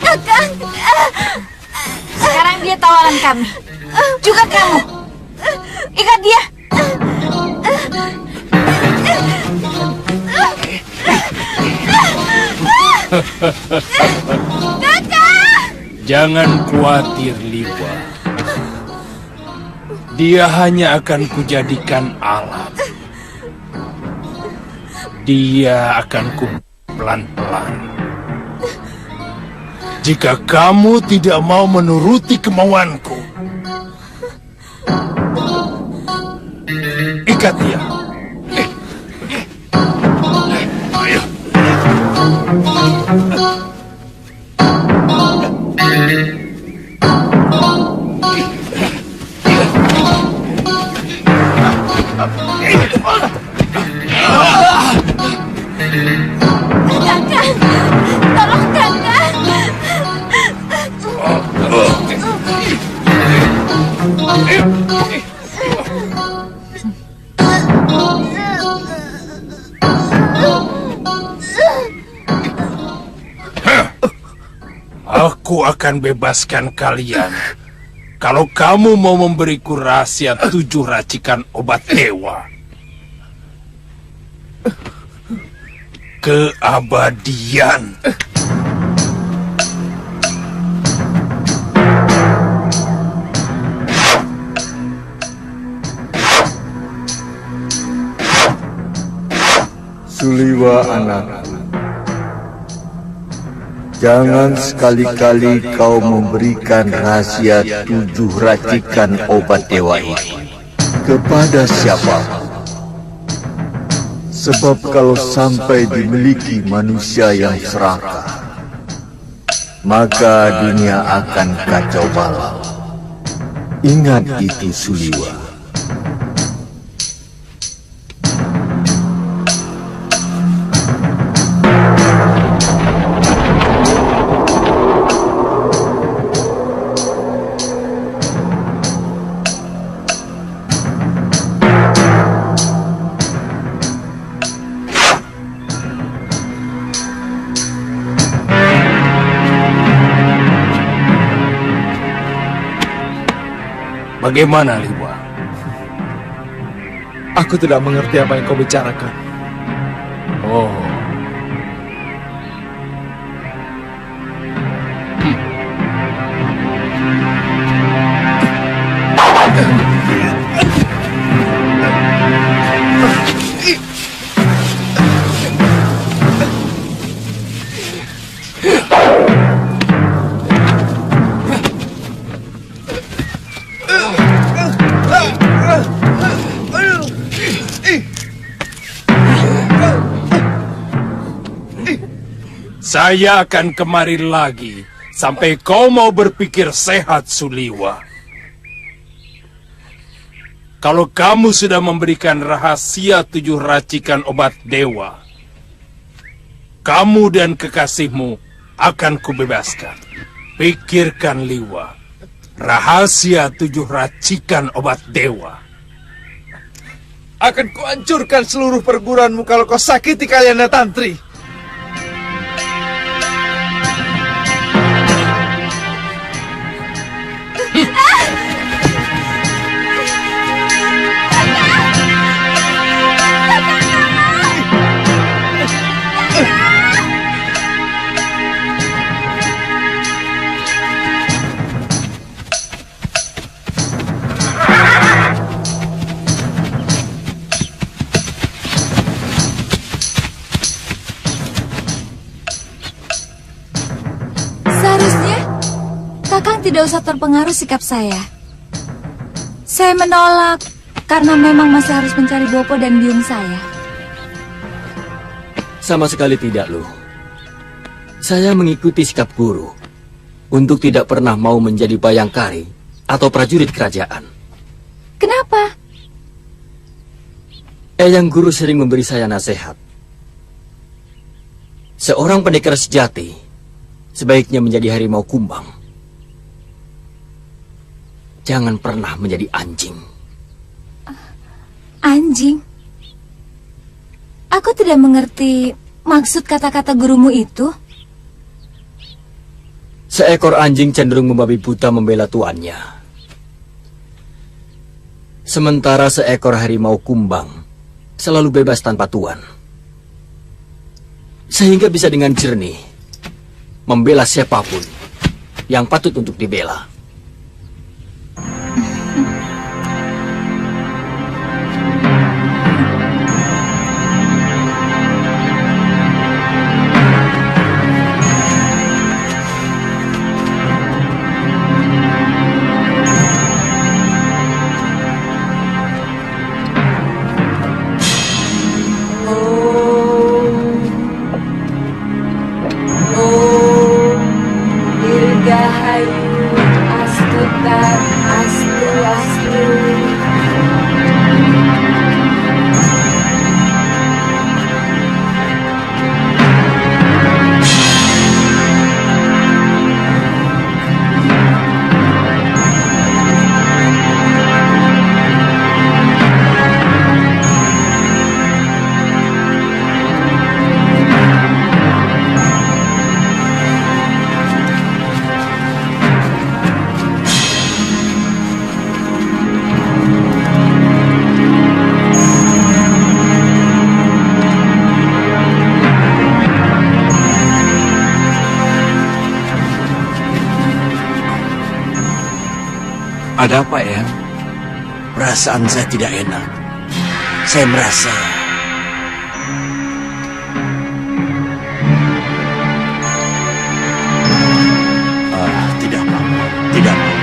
Kakang. Sekarang dia tawanan kami. Juga kamu. Ikat dia. Kakang. Jangan khawatir, Liwa. Dia hanya akan kujadikan alat. Dia akan pelan-pelan. Jika kamu tidak mau menuruti kemauanku, ikat dia. Ayo. Kakang, tolong kakang. Aku akan bebaskan kalian kalau kamu mau memberiku rahasia 7 racikan obat dewa. Keabadian. Suliwa anakku, jangan sekali-kali kau memberikan rahasia 7 racikan obat dewa itu kepada siapa. Sebab kalau sampai dimiliki manusia yang serakah, maka dunia akan kacau balau. Ingat itu, Suliwa. Bagaimana, Liwa? Aku tidak mengerti apa yang kau bicarakan. Oh. Saya akan kemari lagi sampai kau mau berpikir sehat, Suliwa. Kalau kamu sudah memberikan rahasia 7 racikan obat dewa, kamu dan kekasihmu akan kubebaskan. Pikirkan, Liwa. Rahasia 7 racikan obat dewa. Akan kuhancurkan seluruh perguruanmu kalau kau sakiti kalian Tantri. Kakang tidak usah terpengaruh sikap saya. Saya menolak karena memang masih harus mencari Bopo dan biung saya. Sama sekali tidak, loh. Saya mengikuti sikap guru untuk tidak pernah mau menjadi bayangkari atau prajurit kerajaan. Kenapa? Eyang guru sering memberi saya nasihat. Seorang pendekar sejati sebaiknya menjadi harimau kumbang. Jangan pernah menjadi anjing. Anjing? Aku tidak mengerti maksud kata-kata gurumu itu. Seekor anjing cenderung membabi buta membela tuannya. Sementara seekor harimau kumbang selalu bebas tanpa tuan. Sehingga bisa dengan jernih membela siapapun yang patut untuk dibela. Ada apa, Eyang? Perasaan saya tidak enak. Saya merasa... tidak apa-apa. Tidak apa-apa.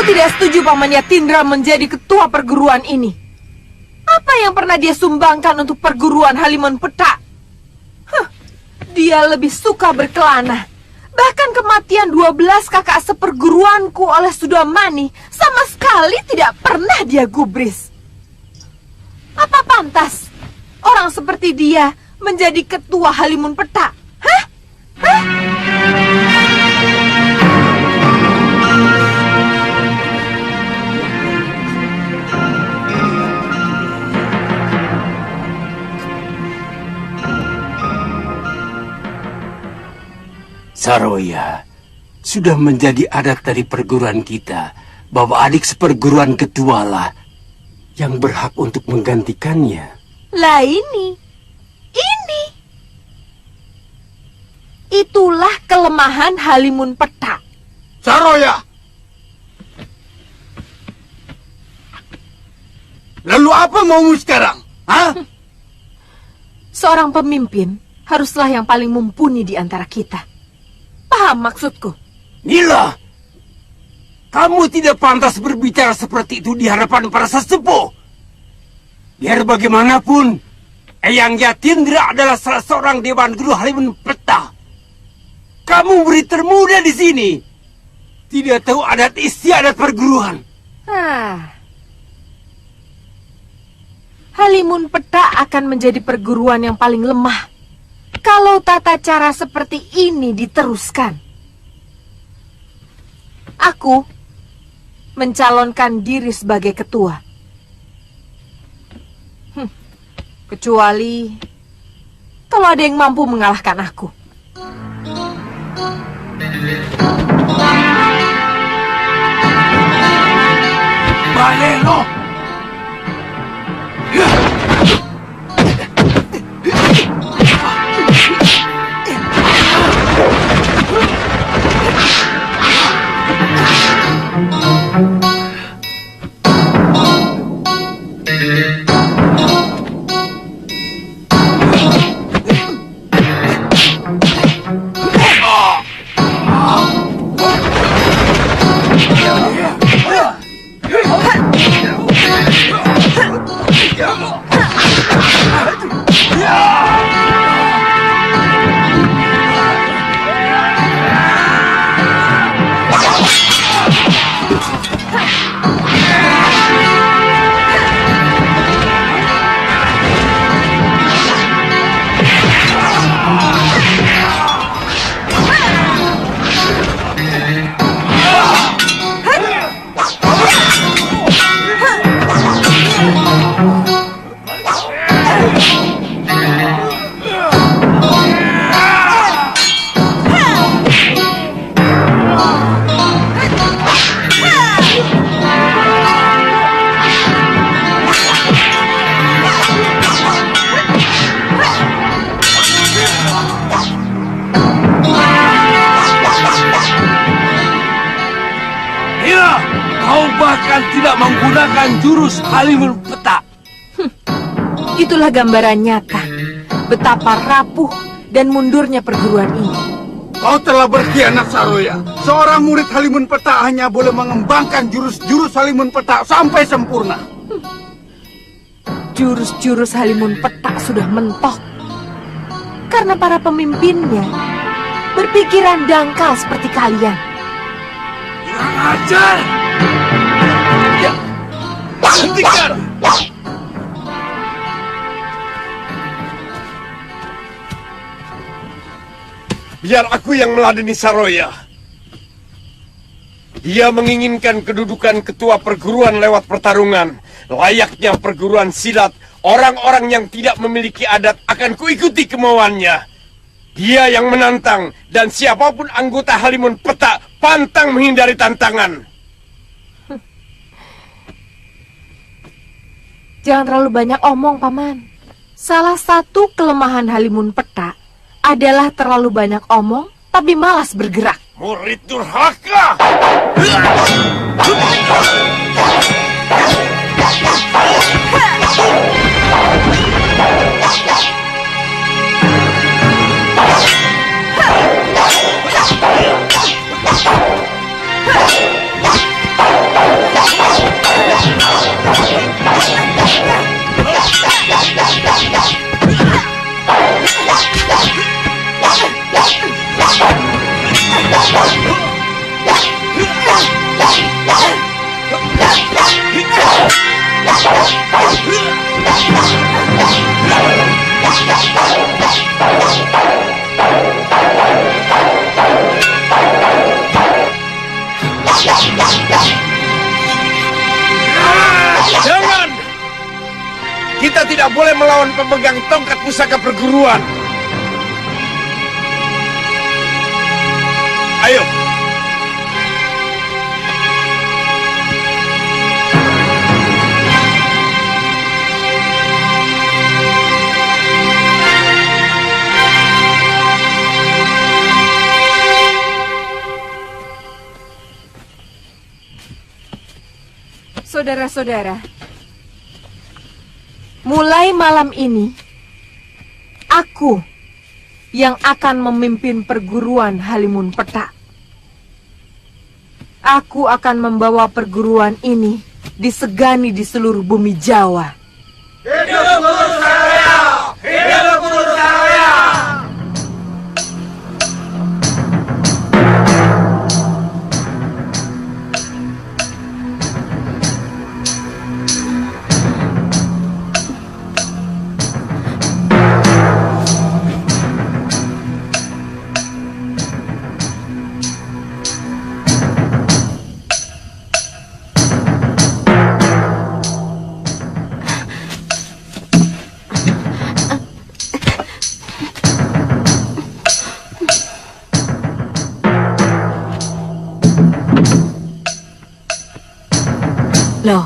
Tidak setuju Paman Yatindra menjadi ketua perguruan ini. Apa yang pernah dia sumbangkan untuk perguruan Halimun Petak? Dia lebih suka berkelana. Bahkan kematian 12 kakak seperguruanku oleh Sudamani sama sekali tidak pernah dia gubris. Apa pantas orang seperti dia menjadi ketua Halimun Petak? Hah? Saroya, sudah menjadi adat dari perguruan kita bahwa adik seperguruan ketua lah yang berhak untuk menggantikannya. Lah ini. Itulah kelemahan Halimun Petak. Saroya! Lalu apa maumu sekarang? Hah? Seorang pemimpin haruslah yang paling mumpuni di antara kita. Paham maksudku? Nila, kamu tidak pantas berbicara seperti itu di hadapan para sesepuh. Biar bagaimanapun, Eyang Yatindra adalah salah seorang Dewan Guru Halimun Petak. Kamu murid termuda di sini. Tidak tahu adat istiadat perguruan. Halimun Petak akan menjadi perguruan yang paling lemah kalau tata cara seperti ini diteruskan. Aku mencalonkan diri sebagai ketua. Kecuali kalau ada yang mampu mengalahkan aku. Balelo! Tidak menggunakan jurus Halimun Petak. Itulah gambaran nyata betapa rapuh dan mundurnya perguruan ini. Kau telah berkhianat, Saroya. Seorang murid Halimun Petak hanya boleh mengembangkan jurus-jurus Halimun Petak sampai sempurna. Jurus-jurus Halimun Petak sudah mentok karena para pemimpinnya berpikiran dangkal seperti kalian. Kurang ajar! Hentikan! Biar aku yang meladeni Saroya. Dia menginginkan kedudukan ketua perguruan lewat pertarungan. Layaknya perguruan silat, orang-orang yang tidak memiliki adat akan kuikuti kemauannya. Dia yang menantang, dan siapapun anggota Halimun Petak pantang menghindari tantangan. Jangan terlalu banyak omong, Paman. Salah satu kelemahan Halimun Petak adalah terlalu banyak omong, tapi malas bergerak. Murid durhaka! Jangan! Kita tidak boleh melawan pemegang tongkat pusaka perguruan. saudara-saudara, mulai malam ini, aku yang akan memimpin perguruan Halimun Petak. Aku akan membawa perguruan ini disegani di seluruh bumi Jawa. Hidup Guru Saraya! Hidup Guru Saraya! Loh,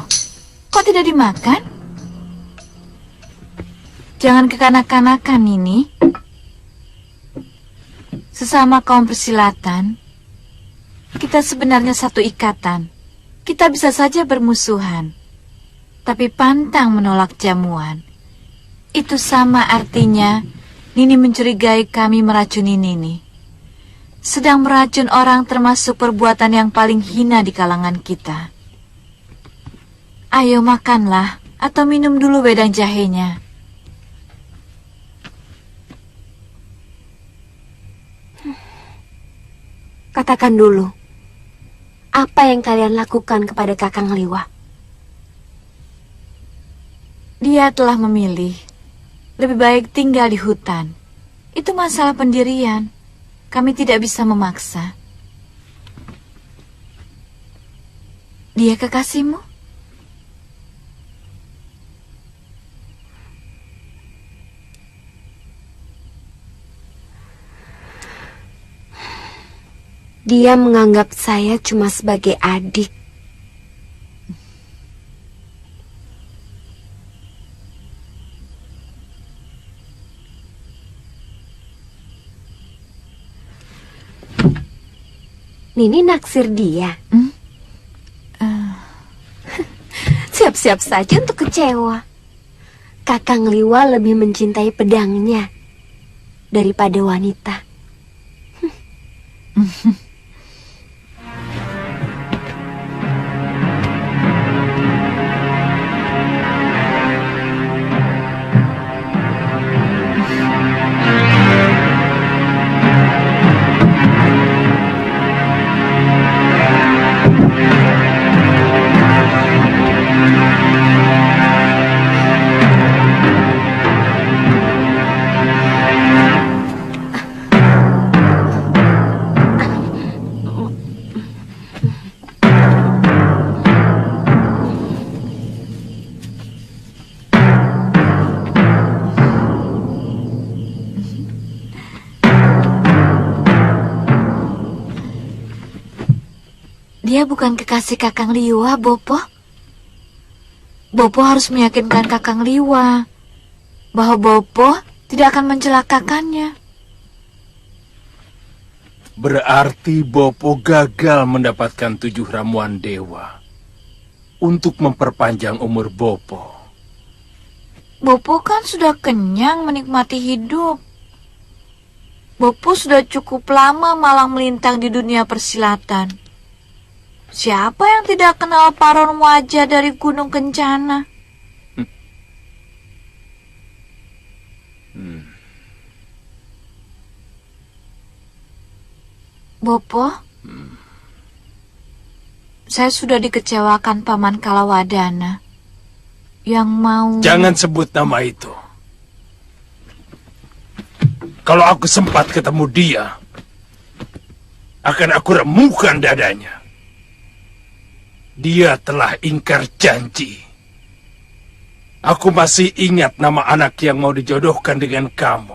kok tidak dimakan? Jangan kekanak-kanakan ini. Sesama kaum persilatan, kita sebenarnya satu ikatan. Kita bisa saja bermusuhan, tapi pantang menolak jamuan. Itu sama artinya Nini mencurigai kami meracuni Nini. Sedang meracun orang termasuk perbuatan yang paling hina di kalangan kita. Ayo makanlah, atau minum dulu wedang jahenya. Katakan dulu, apa yang kalian lakukan kepada Kakang Liwa? Dia telah memilih, lebih baik tinggal di hutan. Itu masalah pendirian, kami tidak bisa memaksa. Dia kekasihmu? Dia menganggap saya cuma sebagai adik. Nini naksir dia. Siap-siap saja untuk kecewa. Kakang Liwa lebih mencintai pedangnya daripada wanita. Dia bukan kekasih Kakang Liwa, Bopo. Bopo harus meyakinkan Kakang Liwa bahwa Bopo tidak akan mencelakakannya. Berarti Bopo gagal mendapatkan 7 ramuan dewa untuk memperpanjang umur Bopo. Bopo kan sudah kenyang menikmati hidup. Bopo sudah cukup lama malang melintang di dunia persilatan. Siapa yang tidak kenal paron wajah dari Gunung Kencana? Bopo, saya sudah dikecewakan Paman Kalawadana yang mau... Jangan sebut nama itu. Kalau aku sempat ketemu dia, akan aku remukan dadanya. Dia telah ingkar janji. Aku masih ingat nama anak yang mau dijodohkan dengan kamu.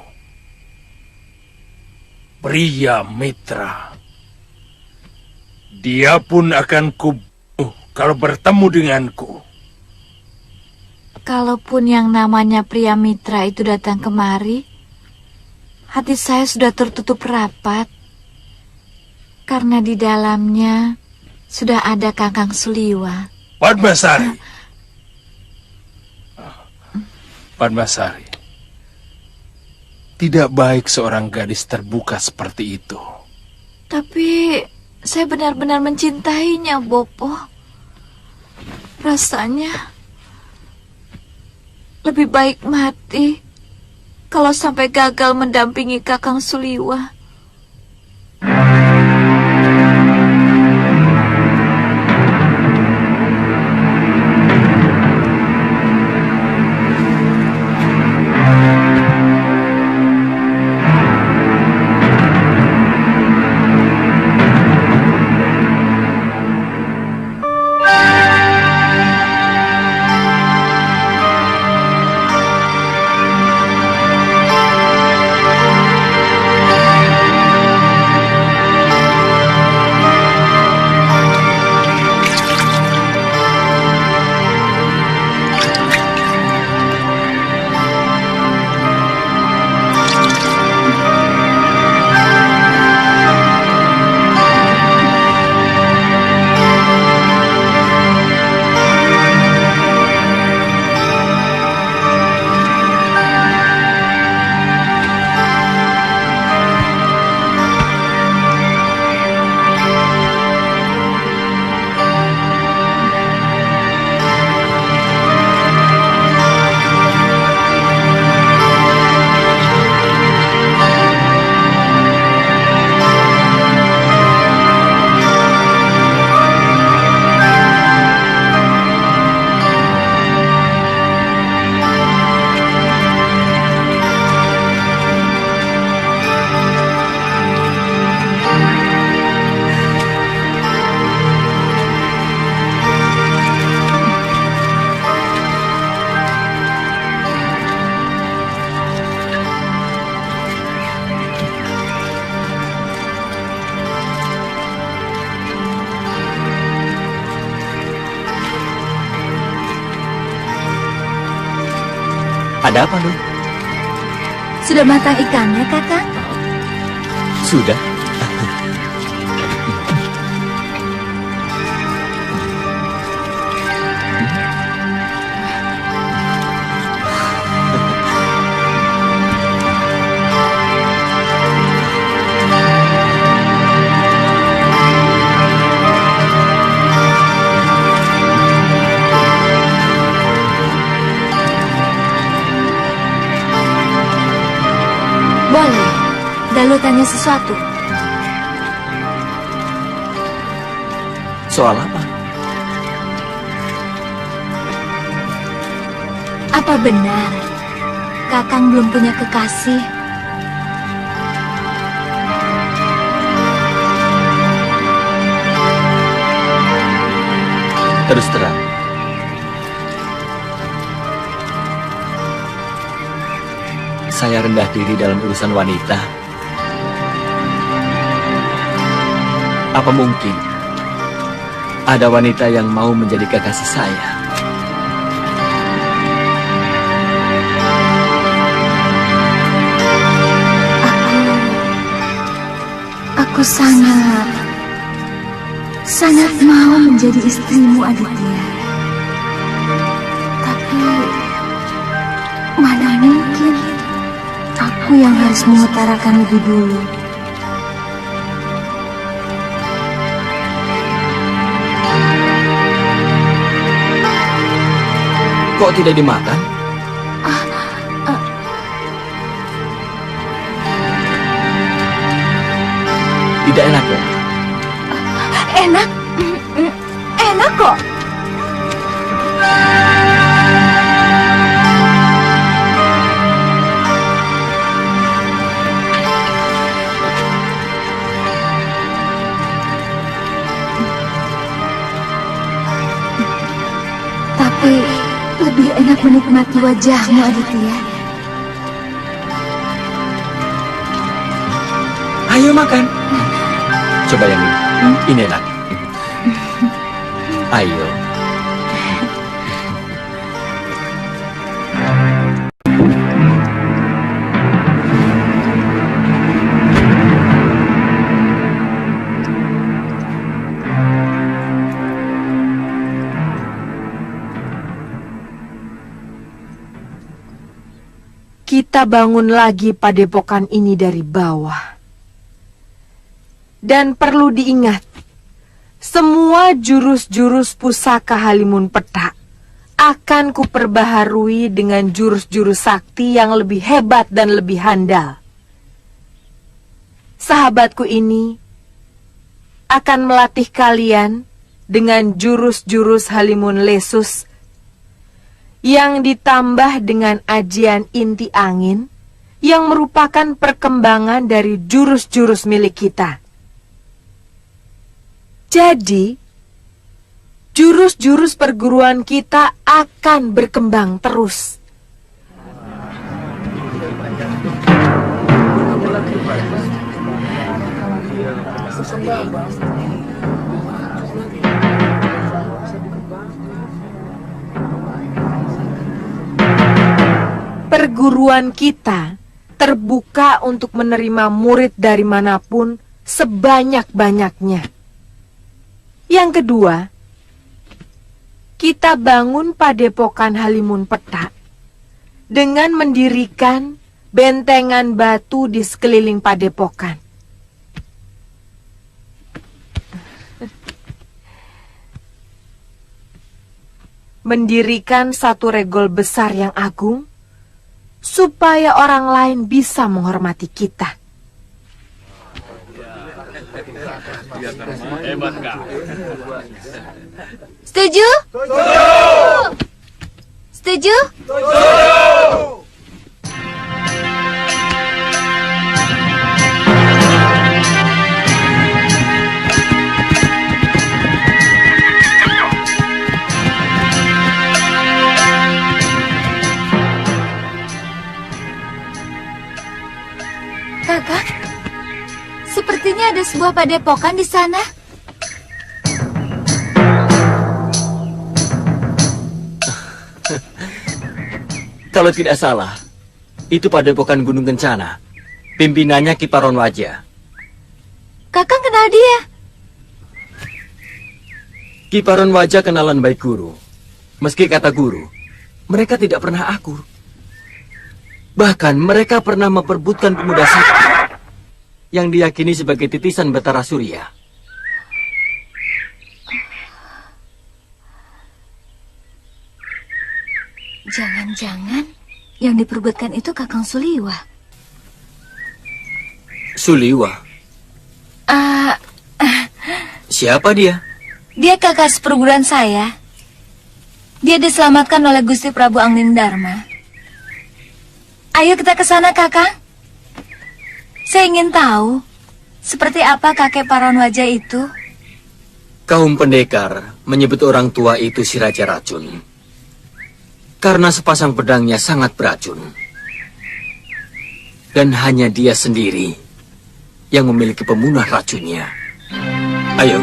Pria Mitra. Dia pun akan kubunuh kalau bertemu denganku. Kalaupun yang namanya pria Mitra itu datang kemari, hati saya sudah tertutup rapat. Karena di dalamnya sudah ada Kakang Suliwa. Padmasari. Padmasari. Tidak baik seorang gadis terbuka seperti itu. Tapi saya benar-benar mencintainya, Bopo. Rasanya lebih baik mati kalau sampai gagal mendampingi Kakang Suliwa. Ada apa, Lu? Sudah matang ikannya, Kakang? Sudah. Boleh. Dalu tanya sesuatu. Soal apa? Apa benar Kakang belum punya kekasih? Terus terang. Saya rendah diri dalam urusan wanita. Apa mungkin ada wanita yang mau menjadi kekasih saya? Aku sangat mau menjadi istrimu, Aditya. Tapi mana mungkin aku yang harus mengutarakan lebih dulu. Kok tidak dimakan? Tidak enak ya? Enak? Enak kok. Tapi lebih enak menikmati wajahmu, Aditya. Ayo makan. Coba yang ini. Ini enak. Ayo. kita bangun lagi padepokan ini dari bawah. Dan perlu diingat, semua jurus-jurus pusaka Halimun Petak akan kuperbaharui dengan jurus-jurus sakti yang lebih hebat dan lebih handal. Sahabatku ini akan melatih kalian dengan jurus-jurus Halimun Lesus yang ditambah dengan ajian inti angin yang merupakan perkembangan dari jurus-jurus milik kita. Jadi, jurus-jurus perguruan kita akan berkembang terus. Perguruan kita terbuka untuk menerima murid dari manapun sebanyak-banyaknya. Yang kedua, kita bangun padepokan Halimun Petak dengan mendirikan bentengan batu di sekeliling padepokan. Mendirikan satu regol besar yang agung supaya orang lain bisa menghormati kita. Setuju? Setuju? Kakak, sepertinya ada sebuah padepokan di sana. Kalau tidak salah, itu padepokan Gunung Kencana. Pimpinannya Ki Paron Wajah. Kakak kenal dia? Ki Paron Wajah kenalan baik guru. Meski kata guru, mereka tidak pernah akur. Bahkan mereka pernah memperebutkan pemuda sakti yang diyakini sebagai titisan Batara Surya. Jangan-jangan yang diperebutkan itu Kakang Suliwa. Suliwa? Siapa dia? Dia kakak seperguruan saya. Dia diselamatkan oleh Gusti Prabu Anglindarma. Ayo kita ke sana, Kakang. Saya ingin tahu seperti apa kakek Paron Wajah itu. Kaum pendekar menyebut orang tua itu si Raja Racun. Karena sepasang pedangnya sangat beracun. Dan hanya dia sendiri yang memiliki pemunah racunnya. Ayo.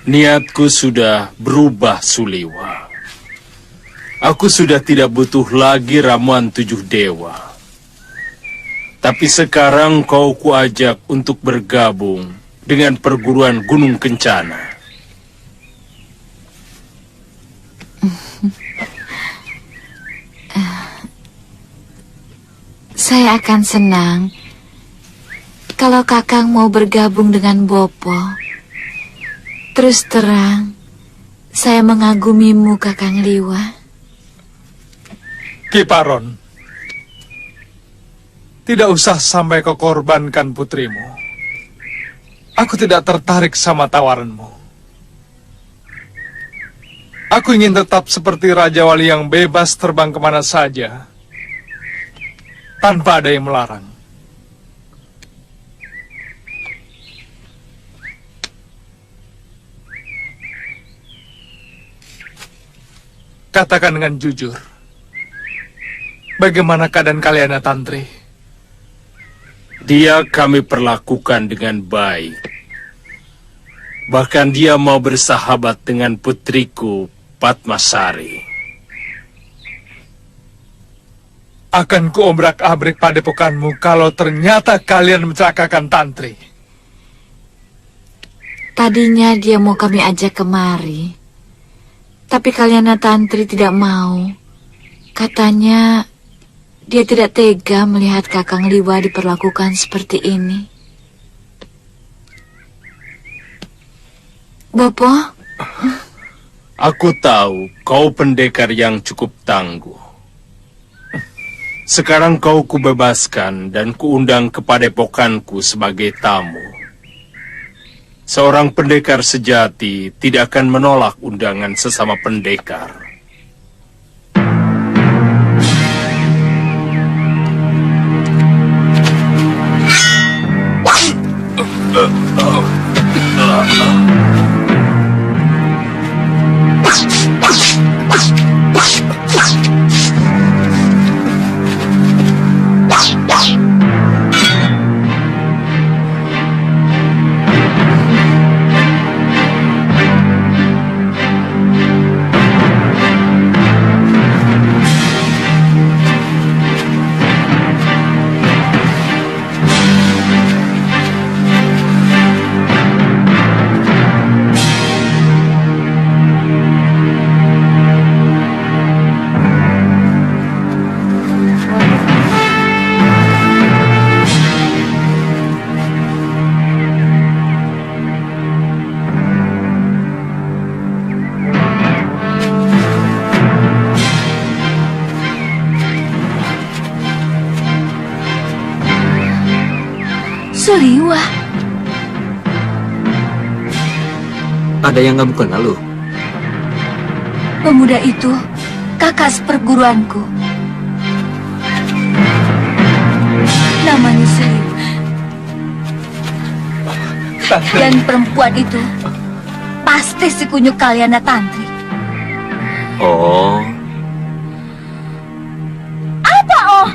Niatku sudah berubah, Suliwa. Aku sudah tidak butuh lagi ramuan 7 dewa. Tapi sekarang kau kuajak untuk bergabung dengan perguruan Gunung Kencana. Saya akan senang kalau Kakang mau bergabung dengan Bopo. Terus terang, saya mengagumimu, Kakang Liwa. Ki Paron, tidak usah sampai kau korbankan putrimu. Aku tidak tertarik sama tawaranmu. Aku ingin tetap seperti Raja Wali yang bebas terbang kemana saja, tanpa ada yang melarang. Katakan dengan jujur, bagaimana keadaan kalian, Tantri? Dia kami perlakukan dengan baik. Bahkan dia mau bersahabat dengan putriku, Padmasari. Akan kuobrak-abrik padepokanmu kalau ternyata kalian mencelakakan Tantri. Tadinya dia mau kami ajak kemari, tapi Kalyana Tantri tidak mau. Katanya dia tidak tega melihat Kakang Liwa diperlakukan seperti ini. Bopo? Aku tahu kau pendekar yang cukup tangguh. Sekarang kau kubebaskan dan kuundang ke padepokanku sebagai tamu. Seorang pendekar sejati tidak akan menolak undangan sesama pendekar. Suliwa. Ada yang kamu kenal loh? Pemuda itu kakak seperguruanku. Namanya Suliwa. Dan perempuan itu pasti si kunyuk Kalyana Tantri. Oh, Apa oh?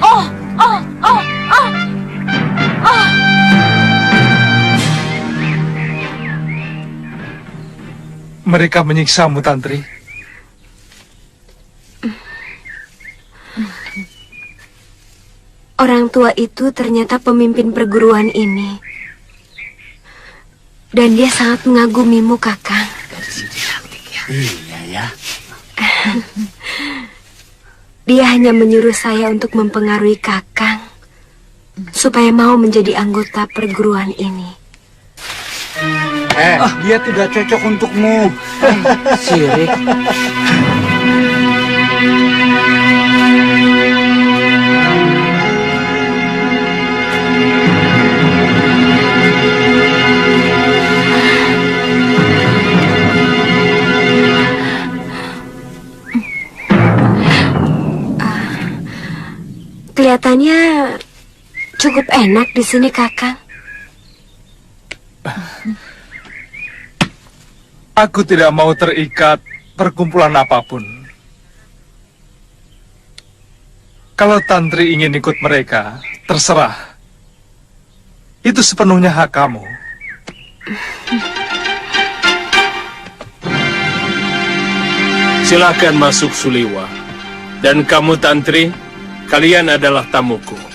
Oh, oh, oh, oh. Oh. Mereka menyiksamu, Tantri. Orang tua itu ternyata pemimpin perguruan ini. Dan dia sangat mengagumimu, Kakang. Iya ya. Dia hanya menyuruh saya untuk mempengaruhi Kakang supaya mau menjadi anggota perguruan ini. Dia tidak cocok untukmu. sirik. Kelihatannya cukup enak di sini, Kakang. Aku tidak mau terikat perkumpulan apapun. Kalau Tantri ingin ikut mereka, terserah. Itu sepenuhnya hak kamu. Silakan masuk, Suliwa. Dan kamu, Tantri, kalian adalah tamuku.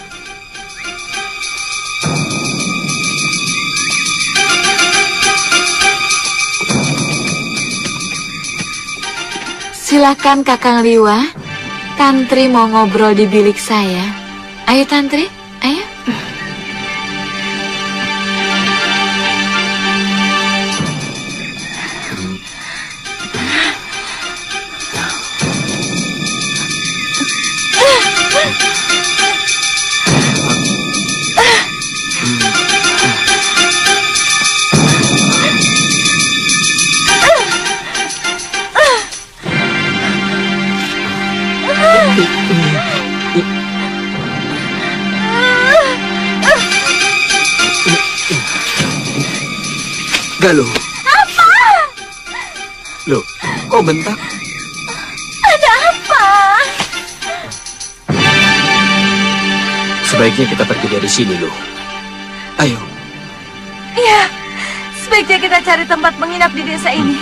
Silakan Kakang Liwa. Tantri mau ngobrol di bilik saya. Ayo Tantri, ayo. Galuh. Apa? Loh, kok bentak? Ada apa? Sebaiknya kita pergi dari sini, loh. Ayo. Ya, sebaiknya kita cari tempat menginap di desa ini.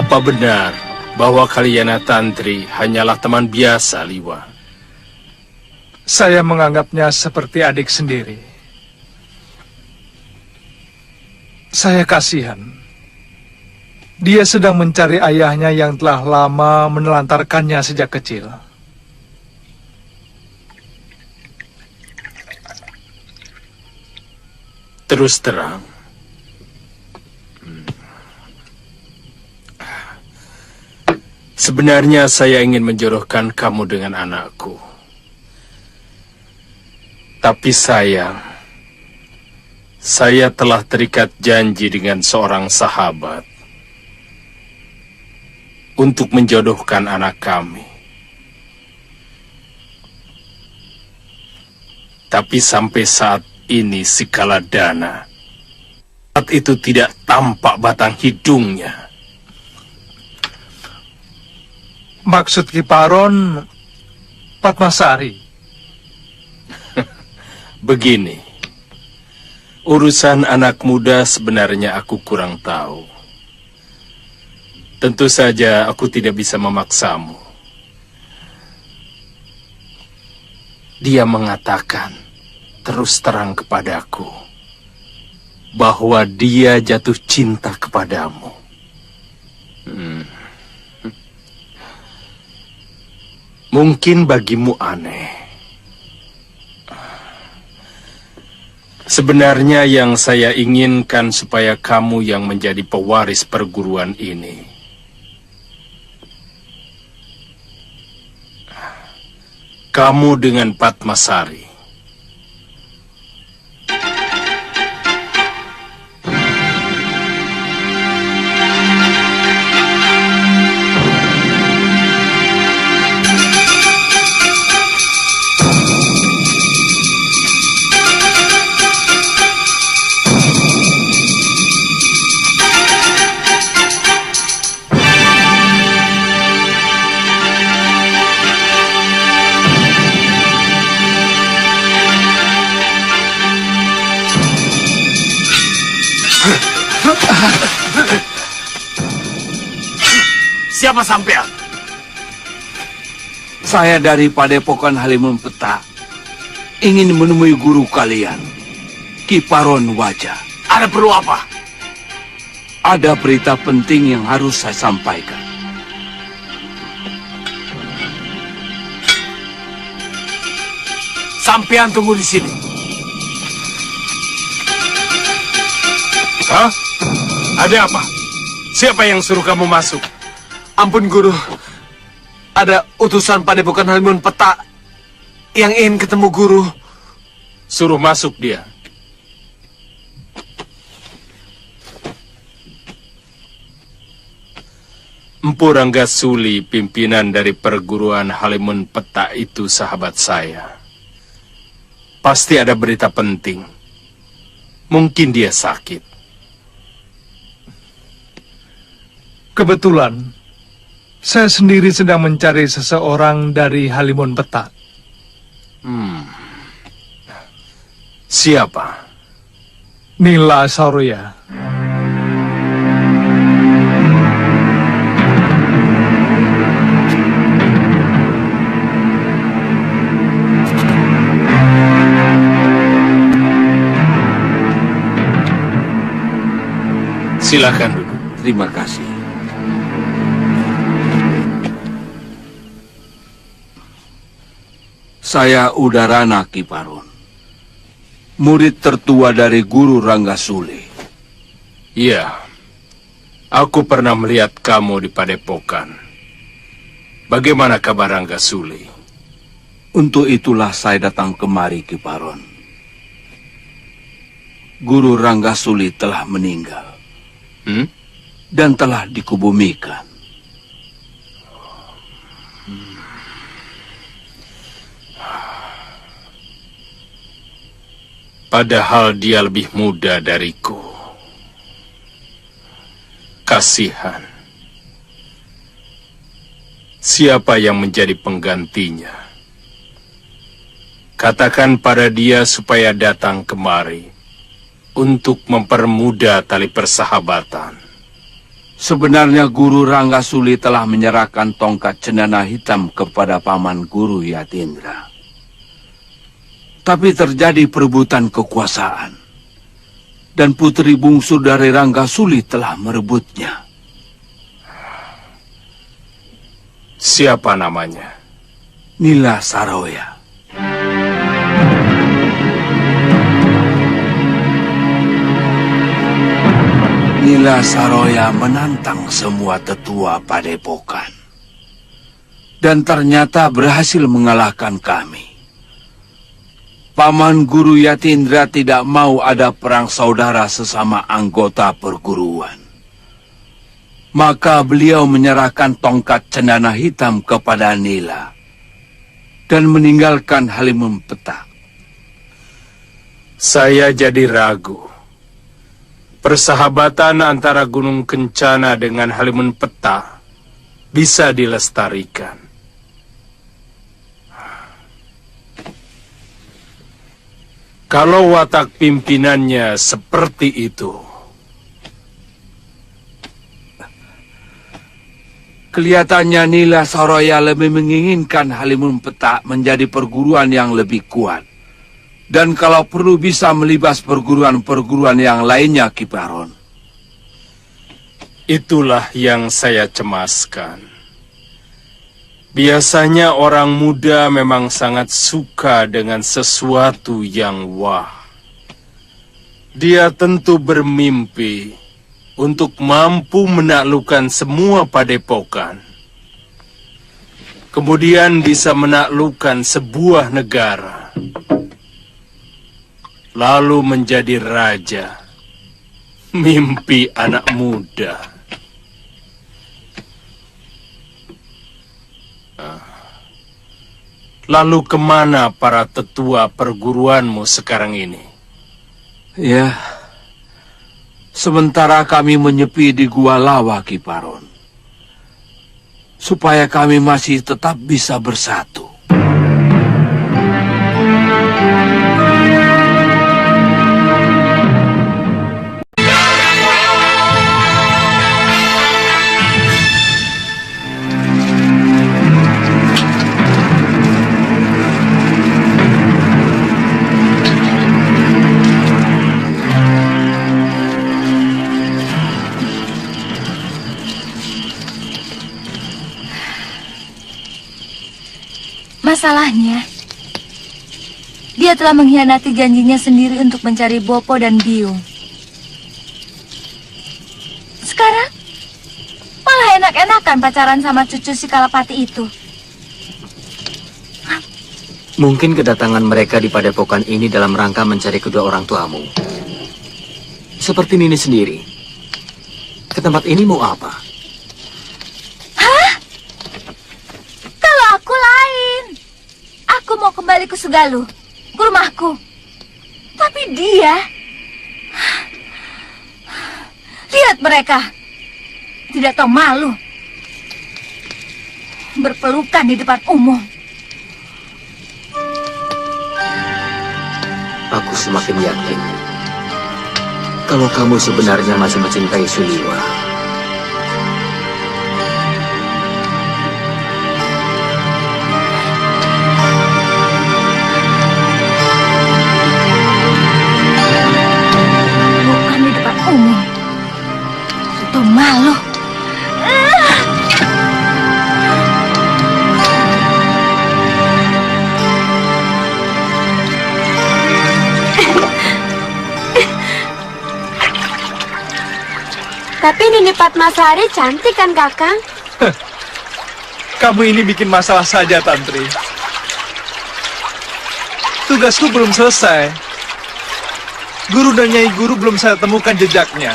Apa benar bahwa Kalyana Tantri hanyalah teman biasa, Liwa? Saya menganggapnya seperti adik sendiri. Saya kasihan. Dia sedang mencari ayahnya yang telah lama menelantarkannya sejak kecil. Terus terang, sebenarnya saya ingin menjodohkan kamu dengan anakku. Tapi sayang, saya telah terikat janji dengan seorang sahabat untuk menjodohkan anak kami. Tapi sampai saat ini si Kaladana, saat itu tidak tampak batang hidungnya. Maksud Ki Paron, Padmasari. Begini, urusan anak muda sebenarnya aku kurang tahu. Tentu saja aku tidak bisa memaksamu. Dia mengatakan terus terang kepadaku bahwa dia jatuh cinta kepadamu. Mungkin bagimu aneh. Sebenarnya yang saya inginkan supaya kamu yang menjadi pewaris perguruan ini. Kamu dengan Padmasari. Siapa sampean? Saya dari Padepokan Halimun Peta. Ingin menemui guru kalian, Ki Paron Wajah. Ada perlu apa? Ada berita penting yang harus saya sampaikan. Sampean tunggu di sini. Hah? Ada apa? Siapa yang suruh kamu masuk? Ampun guru, ada utusan Padepokan Halimun Peta yang ingin ketemu guru. Suruh masuk dia. Empu Ranggasuli, pimpinan dari perguruan Halimun Peta itu sahabat saya. Pasti ada berita penting. Mungkin dia sakit. Kebetulan, saya sendiri sedang mencari seseorang dari Halimun Peta. Siapa? Nila Saroya. Silakan duduk. Terima kasih. Saya Udarana Ki Paron, murid tertua dari Guru Ranggasuli. Iya, aku pernah melihat kamu di Padepokan. Bagaimana kabar Ranggasuli? Untuk itulah saya datang kemari, Ki Paron. Guru Ranggasuli telah meninggal. Dan telah dikubumikan. Padahal dia lebih muda dariku. Kasihan. Siapa yang menjadi penggantinya? Katakan pada dia supaya datang kemari untuk mempermudah tali persahabatan. Sebenarnya Guru Ranggasuli telah menyerahkan tongkat cendana hitam kepada Paman Guru Yatindra. Tapi terjadi perebutan kekuasaan. Dan putri bungsu dari Ranggasuli telah merebutnya. Siapa namanya? Nila Saroya. Nila Saroya menantang semua tetua padepokan. Dan ternyata berhasil mengalahkan kami. Paman Guru Yatindra tidak mau ada perang saudara sesama anggota perguruan. Maka beliau menyerahkan tongkat cendana hitam kepada Nila. Dan meninggalkan Halimun Petak. Saya jadi ragu. Persahabatan antara Gunung Kencana dengan Halimun Petak bisa dilestarikan. Kalau watak pimpinannya seperti itu. Kelihatannya Nila Saroya lebih menginginkan Halimun Petak menjadi perguruan yang lebih kuat. Dan kalau perlu bisa melibas perguruan-perguruan yang lainnya, Ki Baron. Itulah yang saya cemaskan. Biasanya orang muda memang sangat suka dengan sesuatu yang wah. Dia tentu bermimpi untuk mampu menaklukkan semua padepokan. Kemudian bisa menaklukkan sebuah negara. Lalu menjadi raja. Mimpi anak muda. Lalu kemana para tetua perguruanmu sekarang ini? Ya, sementara kami menyepi di Gua Lawa, Ki Baron. Supaya kami masih tetap bisa bersatu. Masalahnya, dia telah mengkhianati janjinya sendiri untuk mencari Bopo dan Biung. Sekarang, malah enak-enakan pacaran sama cucu si Kalapati itu. Mungkin kedatangan mereka di padepokan ini dalam rangka mencari kedua orang tuamu. Seperti Nini sendiri. Ke tempat ini mau apa? Kalau aku lain. Aku mau kembali ke Sugalu, ke rumahku. Tapi dia... Lihat mereka. Tidak tahu malu. Berpelukan di depan umum. Aku semakin yakin. Kalau kamu sebenarnya masih mencintai Suliwa. Malu. Tapi Nini Padmasari cantik kan, Kakang? Kamu ini bikin masalah saja, Tantri. Tugasku belum selesai. Guru dan Nyai Guru belum saya temukan jejaknya.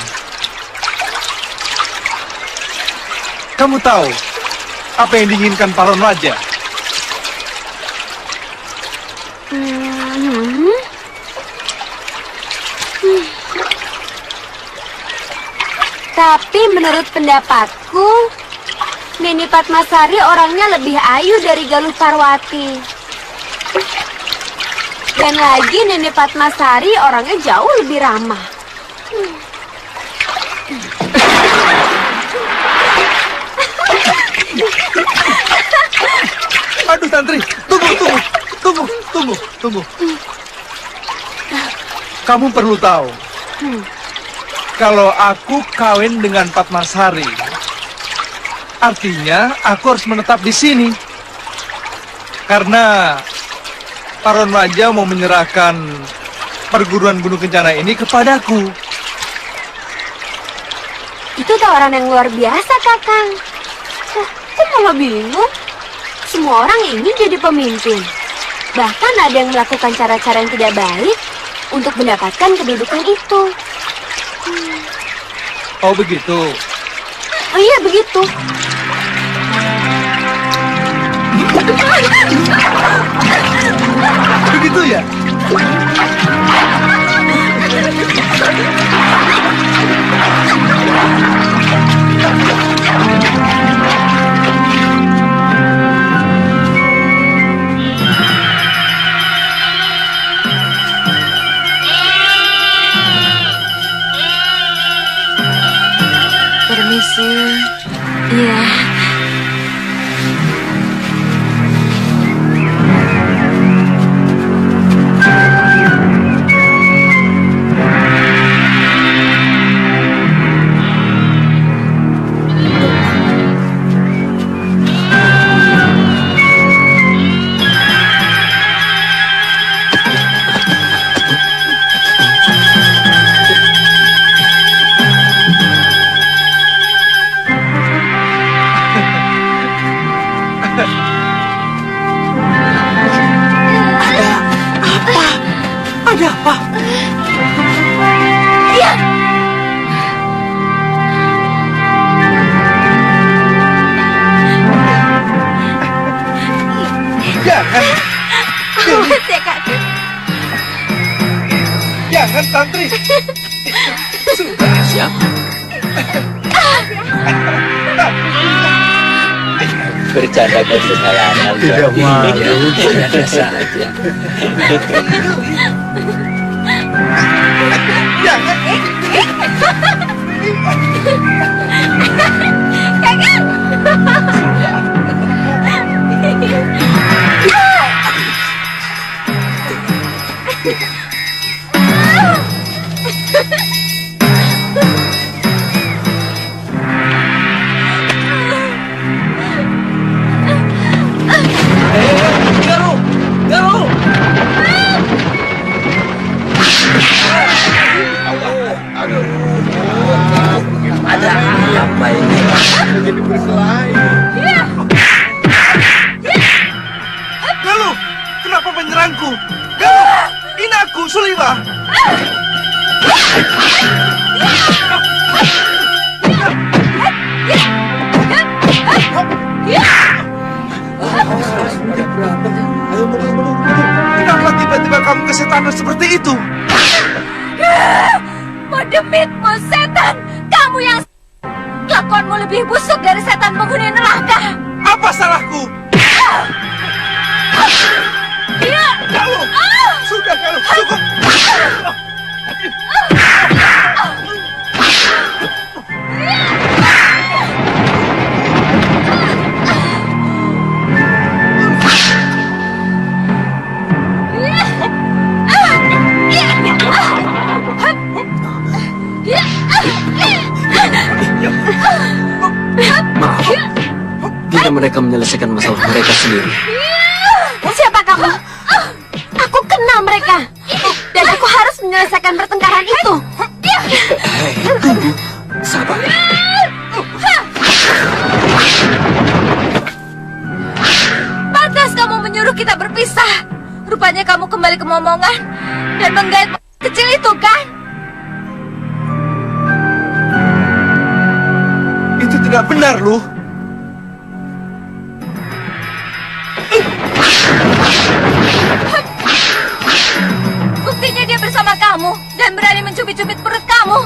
Kamu tahu apa yang diinginkan Paron Raja? Tapi menurut pendapatku, Nini Padmasari orangnya lebih ayu dari Galuh Parwati. Dan lagi Nini Padmasari orangnya jauh lebih ramah. Aduh, Tantri, tunggu. Kamu perlu tahu, kalau aku kawin dengan Padmasari, artinya aku harus menetap di sini. Karena Paron Raja mau menyerahkan perguruan Gunung Kencana ini kepadaku. Itu tawaran yang luar biasa, Kakang. Kok malah bingung? Semua orang ingin jadi pemimpin. Bahkan ada yang melakukan cara-cara yang tidak baik untuk mendapatkan kedudukan itu. Oh, begitu? Oh iya, begitu. Begitu ya? Permisi. Iya. Ada apa? Iya. Jangan. Awas ya, Kakang. Jangan, Tantri. Sudah. Siap. Bercanda kesalahan. Tidak malu. Biasa aja. Jangan. Galuh! Ada apa ini? Jadi berkelahi. Galuh, kenapa menyerangku? Galuh, ini aku, Suliwa. Kenapa tiba-tiba kamu kesetanan seperti itu? Demitmu, setan! Kamu yang kelakuanmu lebih busuk dari setan penghuni neraka. Apa salahku? Iya. Galuh, sudah Galuh, cukup. Maaf, biar mereka menyelesaikan masalah mereka sendiri. Siapa kamu? Aku kenal mereka. Dan aku harus menyelesaikan pertengkaran itu. Hei, tunggu. Sabar. Pantas kamu menyuruh kita berpisah. Rupanya kamu kembali ke momongan dan menggait kecil itu, kan? Itu tidak benar, Luh. Buktinya dia bersama kamu dan berani mencubit-cubit perut kamu.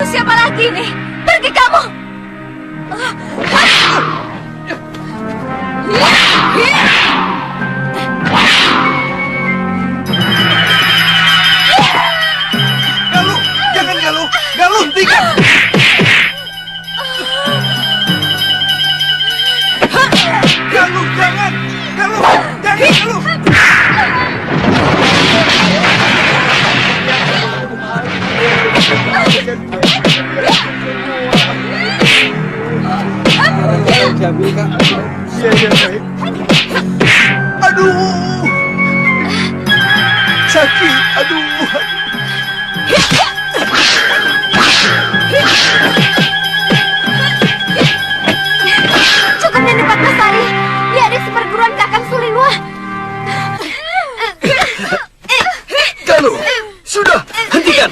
Siapa lagi nih? Pergi kamu! Galuh, hentikan! Galuh, jangan! Galuh, jangan, Galuh! Aduh! Sakit, aduh! Cukup Nenek Patmasari. Dia ada seperguruan Kakang Suliwa. Galuh, sudah, hentikan!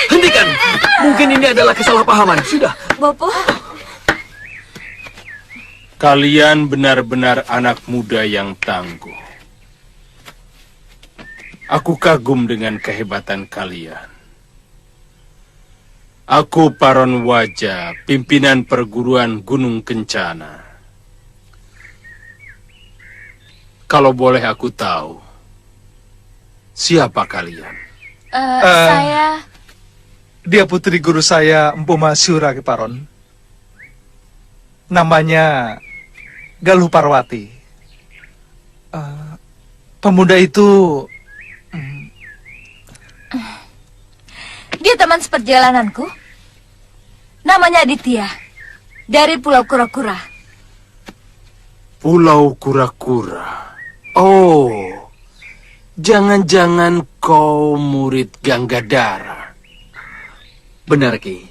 Hentikan! Mungkin ini adalah kesalahpahaman, sudah. Bopo, Kalian benar-benar anak muda yang tangguh. Aku kagum dengan kehebatan kalian. Aku Paron Waja, pimpinan perguruan Gunung Kencana. Kalau boleh aku tahu, siapa kalian? Saya... Dia putri guru saya, Empu Masyura, Paron. Namanya Galuh Parwati. Pemuda itu... Dia teman seperjalananku. Namanya Aditya. Dari Pulau Kura-Kura. Pulau Kura-Kura. Oh, jangan-jangan kau murid Ganggadara. Benar, Ki.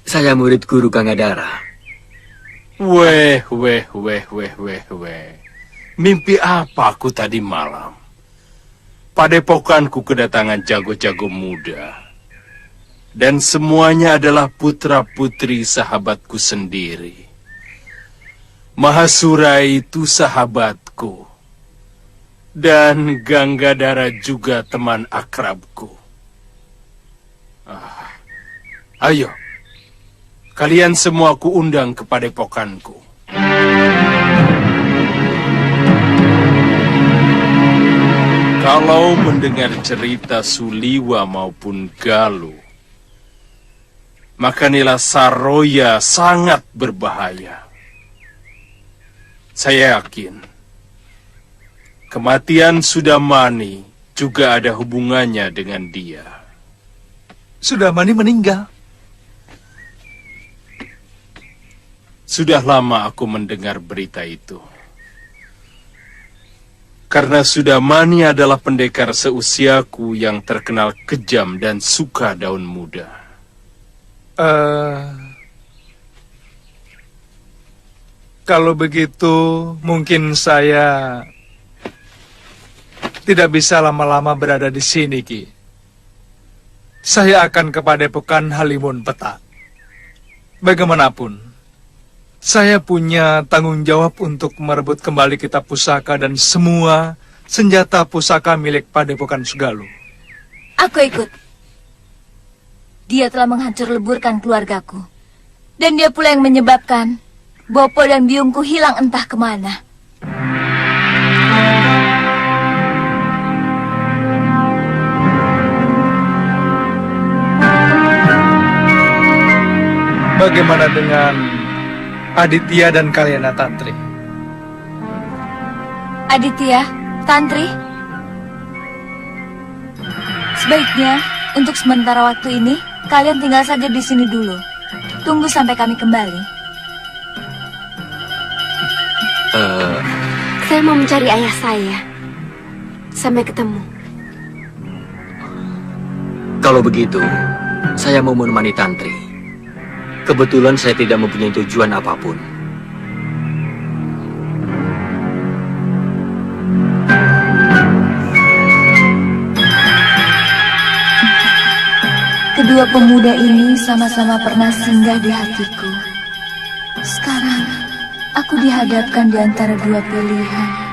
Saya murid guru Ganggadara. Weh. Mimpi apa aku tadi malam? Padepokanku kedatangan jago-jago muda. Dan semuanya adalah putra-putri sahabatku sendiri. Mahasura itu sahabatku. Dan Ganggadara juga teman akrabku. Ayo, kalian semua ku undang ke padepokanku. Kalau mendengar cerita Suliwa maupun Galuh, maka nila Saroya sangat berbahaya. Saya yakin, kematian Sudamani juga ada hubungannya dengan dia. Sudamani meninggal. Sudah lama aku mendengar berita itu. Karena Sudamani adalah pendekar seusiaku yang terkenal kejam dan suka daun muda. Kalau begitu, mungkin saya tidak bisa lama-lama berada di sini, Ki. Saya akan ke Padepokan Halimun Petak. Bagaimanapun, saya punya tanggung jawab untuk merebut kembali kitab pusaka dan semua senjata pusaka milik Padepokan Sugaluh. Aku ikut. Dia telah menghancur leburkan keluargaku. Dan dia pula yang menyebabkan Bopo dan biungku hilang entah kemana. Bagaimana dengan Aditya dan Kalyana Tantri? Aditya, Tantri, sebaiknya untuk sementara waktu ini kalian tinggal saja di sini dulu. Tunggu sampai kami kembali. saya mau mencari ayah saya. Sampai ketemu. Kalau begitu, saya mau menemani Tantri. Kebetulan saya tidak mempunyai tujuan apapun. Kedua pemuda ini sama-sama pernah singgah di hatiku. Sekarang, aku dihadapkan di antara dua pilihan.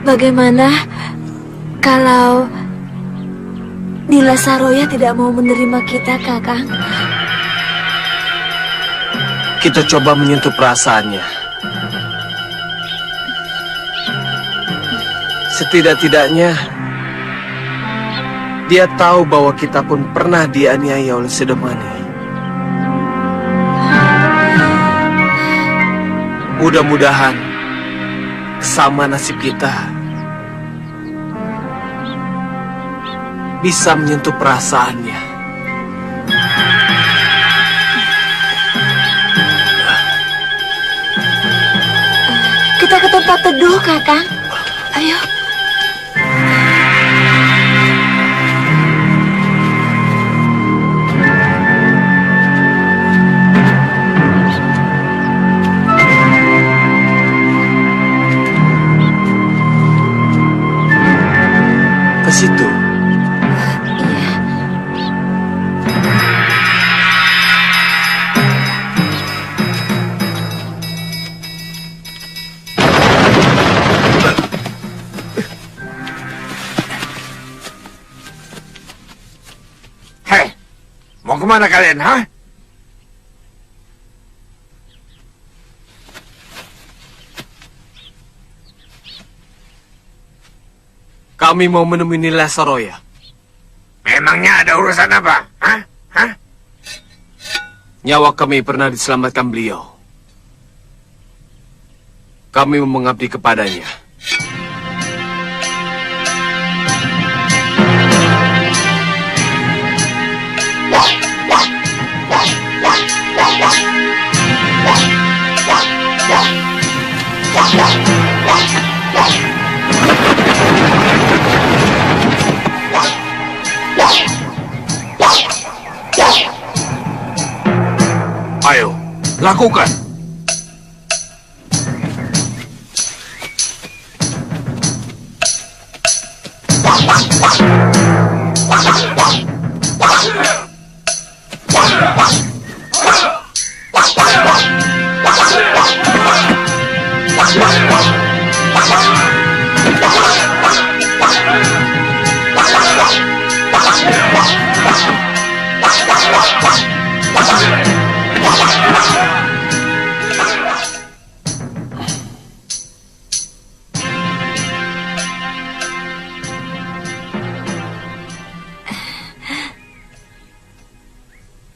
Bagaimana kalau Nila Saroya tidak mau menerima kita, Kakang? Kita coba menyentuh perasaannya. Setidak-tidaknya, dia tahu bahwa kita pun pernah dianiaya oleh Sedemani. Mudah-mudahan sama nasib kita bisa menyentuh perasaannya. Kita ke tempat teduh, Kakang. Ayo. Ke situ. Hei, mau kemana kalian, ha? Kami mau menemui Nila Saroya. Memangnya ada urusan apa? Hah? Hah? Nyawa kami pernah diselamatkan beliau. Kami mau mengabdi kepadanya. Ayo, lakukan.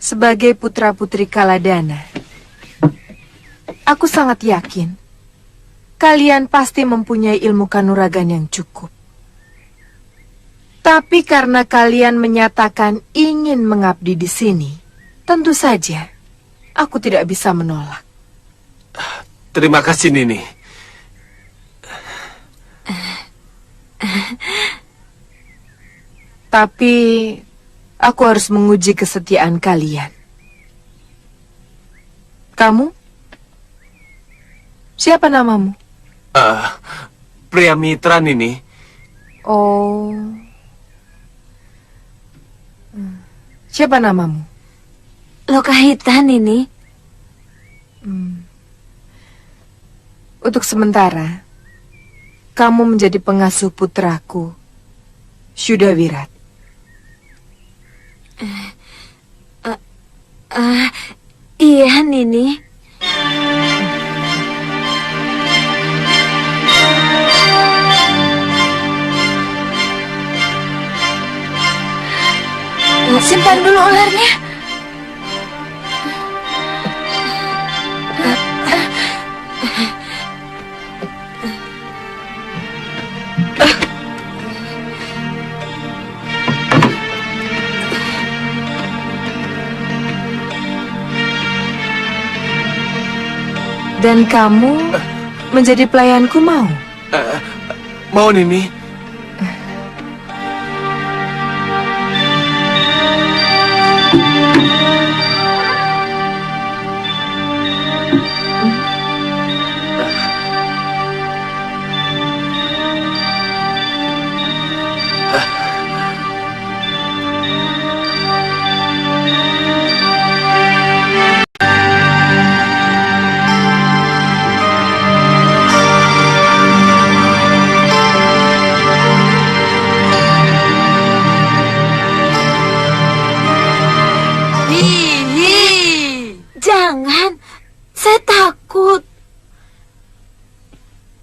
Sebagai putra-putri Kaladana, aku sangat yakin kalian pasti mempunyai ilmu kanuragan yang cukup. Tapi karena kalian menyatakan ingin mengabdi di sini, tentu saja aku tidak bisa menolak. Terima kasih, Nini. Tapi aku harus menguji kesetiaan kalian. Kamu? Siapa namamu? Pria mitra, Nini. Oh. Siapa namamu? Lokahitan ini. Untuk sementara, kamu menjadi pengasuh putraku, Syudawirat. Iya, Nini. Simpan dulu ularnya. Dan kamu menjadi pelayanku, mau? Mau, Nini.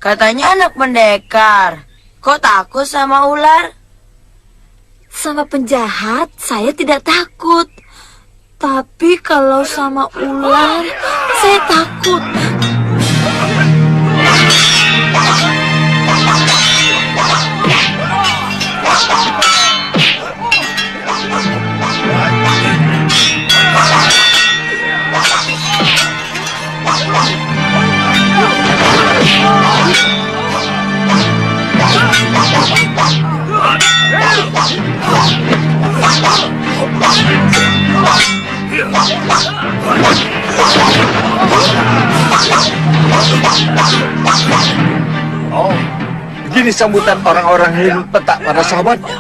Katanya anak pendekar. Kok takut sama ular? Sama penjahat saya tidak takut. Tapi kalau sama ular, saya takut. Oh, begini sambutan orang-orang Halimun Petak pada sahabatnya.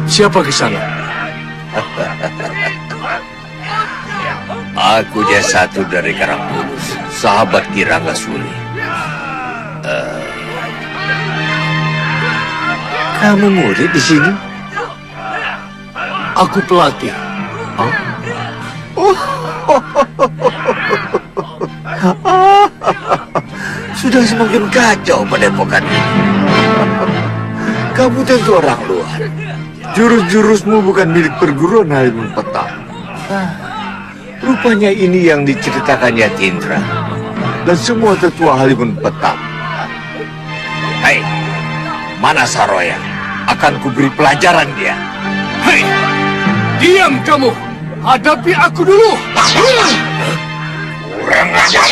Siapa ke sana? Aku dia satu dari Karangkulus, sahabat Ki Ranggasuli. Kamu murid di sini? Aku pelatih. Sudah semakin kacau padepokan ini. Kamu tentu orang luar. Jurus-jurusmu bukan milik perguruan Halimun Petak. Rupanya ini yang diceritakan Yatindra dan semua tetua Halimun Petak. Hei, mana Saroya? Akan kuberi pelajaran dia. Hei, diam kamu. Hadapi aku dulu. Kurang ajar.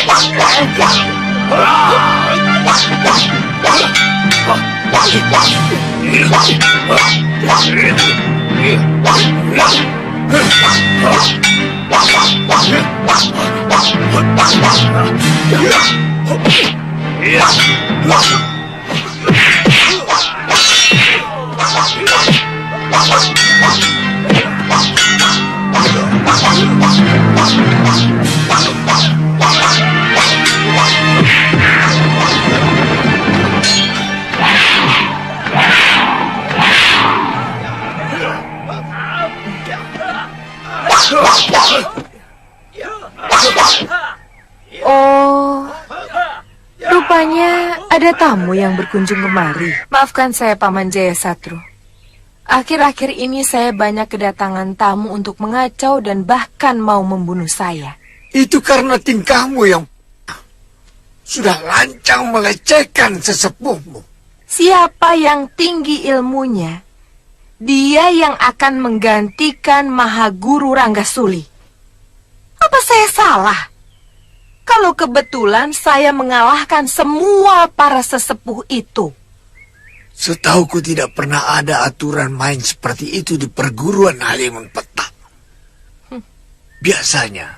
Oh, rupanya ada tamu yang berkunjung kemari. Maafkan saya, Paman Jaya Satru. Akhir-akhir ini saya banyak kedatangan tamu untuk mengacau dan bahkan mau membunuh saya. Itu karena tingkahmu yang sudah lancang melecehkan sesepuhmu. Siapa yang tinggi ilmunya, dia yang akan menggantikan Mahaguru Ranggasuli. Apa saya salah? Kalau kebetulan saya mengalahkan semua para sesepuh itu. Setauku tidak pernah ada aturan main seperti itu di perguruan Halimun Petak. Biasanya,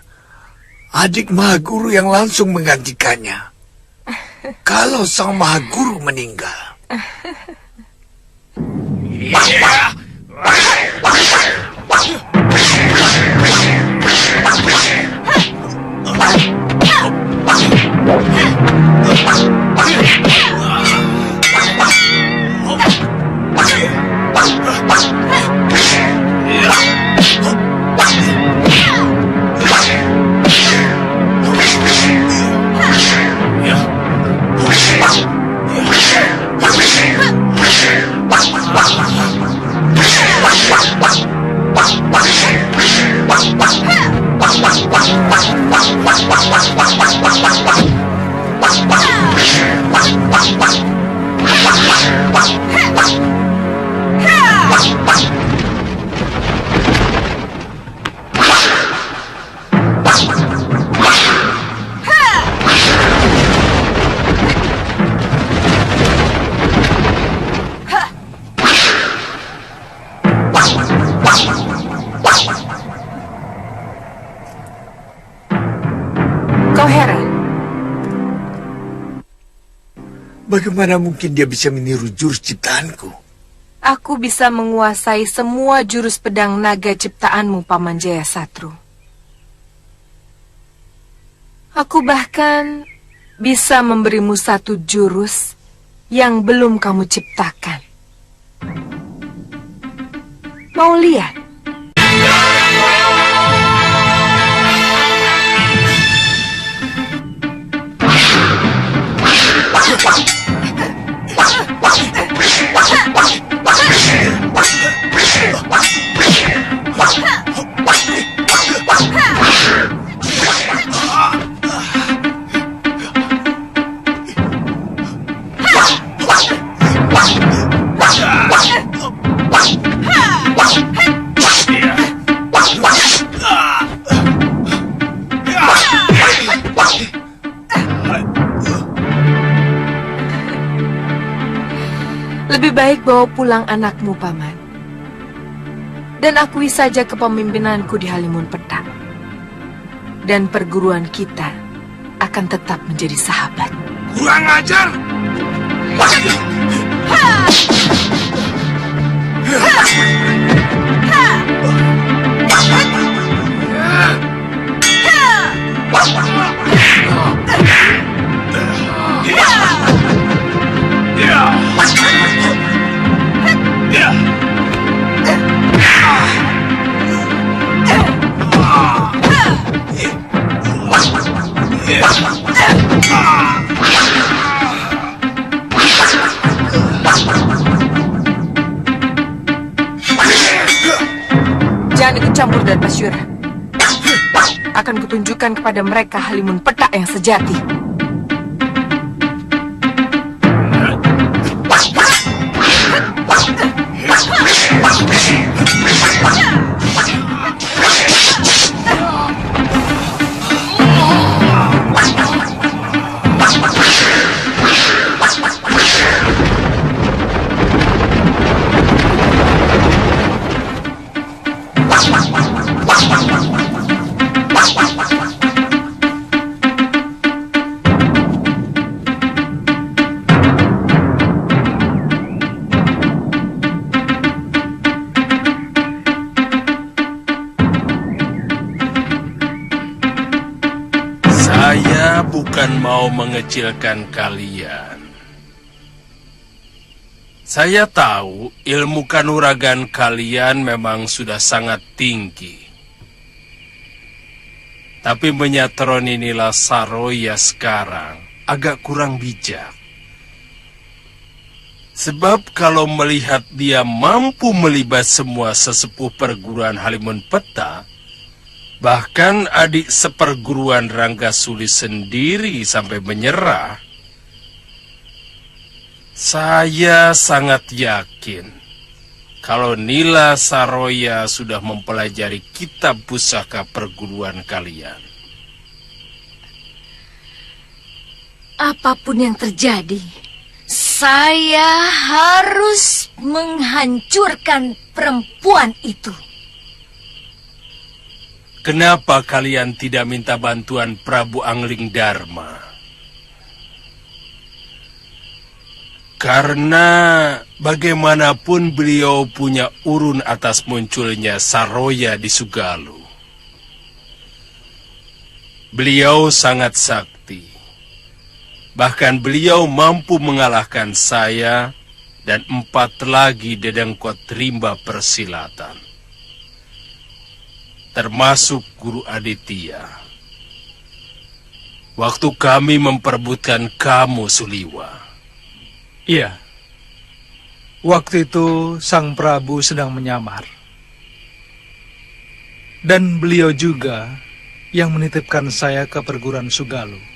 adik Mahaguru yang langsung menggantikannya. Kalau sang Mahaguru meninggal. Kau heran? Bagaimana mungkin dia bisa meniru jurus ciptaanku? Aku bisa menguasai semua jurus pedang naga ciptaanmu, Paman Jaya Satru. Aku bahkan bisa memberimu satu jurus yang belum kamu ciptakan. Mau lihat? Lebih baik bawa pulang anakmu, Paman. Dan akui saja kepemimpinanku di Halimun Petak. Dan perguruan kita akan tetap menjadi sahabat. Kurang ajar! Jangan ikut campur dan Pasyura. Akan kutunjukkan kepada mereka Halimun Petak yang sejati. Saya bukan mau mengecilkan kalian. Saya tahu ilmu kanuragan kalian memang sudah sangat tinggi. Tapi menyatroni Nila Saroya sekarang agak kurang bijak. Sebab kalau melihat dia mampu melibas semua sesepuh perguruan Halimun Petak, bahkan adik seperguruan Ranggasuli sendiri sampai menyerah, saya sangat yakin kalau Nila Saroya sudah mempelajari kitab pusaka perguruan kalian. Apapun yang terjadi, saya harus menghancurkan perempuan itu. Kenapa kalian tidak minta bantuan Prabu Angling Dharma? Karena bagaimanapun beliau punya urun atas munculnya Saroya di Sugalu. Beliau sangat sakti. Bahkan beliau mampu mengalahkan saya dan 4 lagi dedengkot rimba persilatan. Termasuk Guru Aditya. Waktu kami memperebutkan kamu, Suliwa. Iya. Waktu itu Sang Prabu sedang menyamar. Dan beliau juga yang menitipkan saya ke perguruan Sugalu.